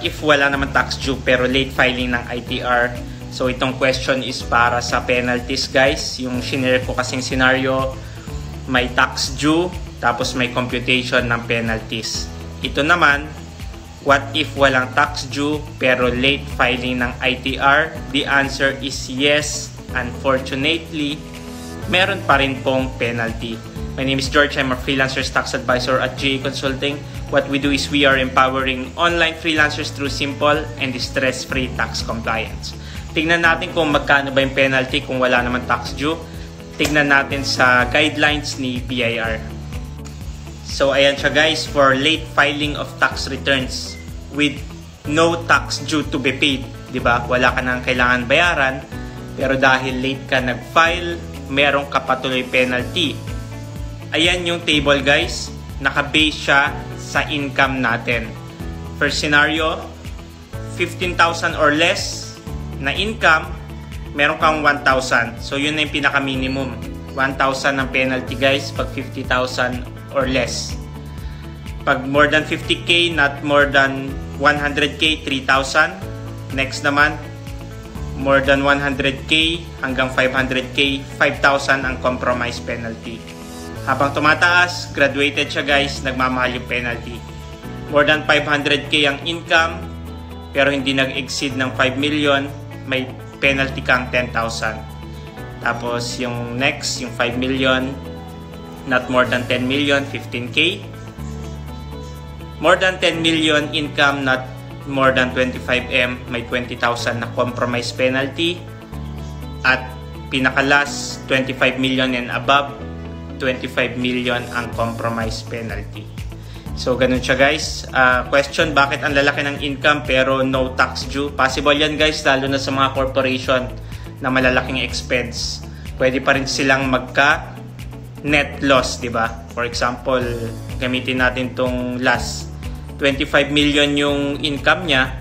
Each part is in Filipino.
if wala naman tax due pero late filing ng ITR? So itong question is para sa penalties guys. Yung shinare ko kasing scenario, may tax due tapos may computation ng penalties. Ito naman, what if walang tax due pero late filing ng ITR? The answer is yes. Unfortunately, meron pa rin pong penalty. My name is George. I'm a freelancer's tax advisor at GA Consulting. What we do is we are empowering online freelancers through simple and stress-free tax compliance. Tingnan natin kung magkano ba yung penalty kung wala naman tax due. Tingnan natin sa guidelines ni BIR. So ayan siya guys, for late filing of tax returns with no tax due to be paid, di ba? Wala ka nang kailangan bayaran, pero dahil late ka nag-file, meron ka patuloy penalty. Ayan yung table guys, naka-base siya sa income natin. First scenario, 15,000 or less na income, meron kang 1,000. So yun na yung pinaka-minimum. 1,000 ang penalty guys pag 50,000 or less. Pag more than 50k, not more than 100k, 3,000. Next naman, more than 100k hanggang 500k, 5,000 ang compromise penalty. Habang tumataas, graduated siya guys, nagmamahal yung penalty. More than 500k ang income, pero hindi nag-exceed ng 5 million, may penalty kang 10,000. Tapos yung next, yung 5 million, not more than 10 million, 15k. More than 10 million income, not more than 25M, may 20,000 na compromise penalty. At pinakalas, 25 million and above, 25 million ang compromise penalty. So ganun siya guys. Question, bakit ang lalaki ng income pero no tax due? Possible yan guys, lalo na sa mga corporation na malalaking expense. Pwede pa rin silang magka net loss, di ba? For example, gamitin natin tong last 25 million yung income niya,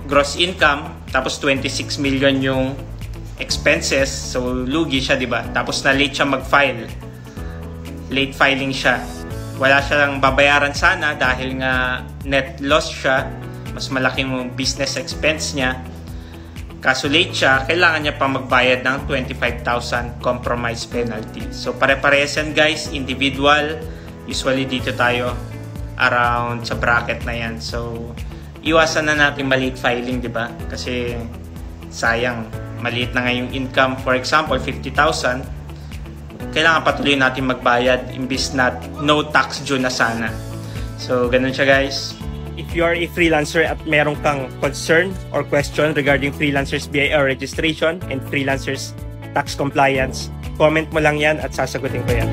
gross income, tapos 26 million yung expenses, so lugi siya, di ba? Tapos na late siya mag-file, late filing siya, wala siya lang babayaran sana dahil nga net loss siya, mas malaki yung business expense niya, kaso late siya, kailangan niya pa magbayad ng 25,000 compromise penalty. So pare-parehas yan guys, individual, usually dito tayo around sa bracket na yan. So iwasan na natin maliit filing, di ba? Kasi sayang, maliit na nga yung income. For example, 50,000, kailangan patuloy natin magbayad imbis na no tax due na sana. So ganun siya guys. If you are a freelancer at meron kang concern or question regarding freelancers BIR registration and freelancers tax compliance, comment mo lang yan at sasagutin ko yan.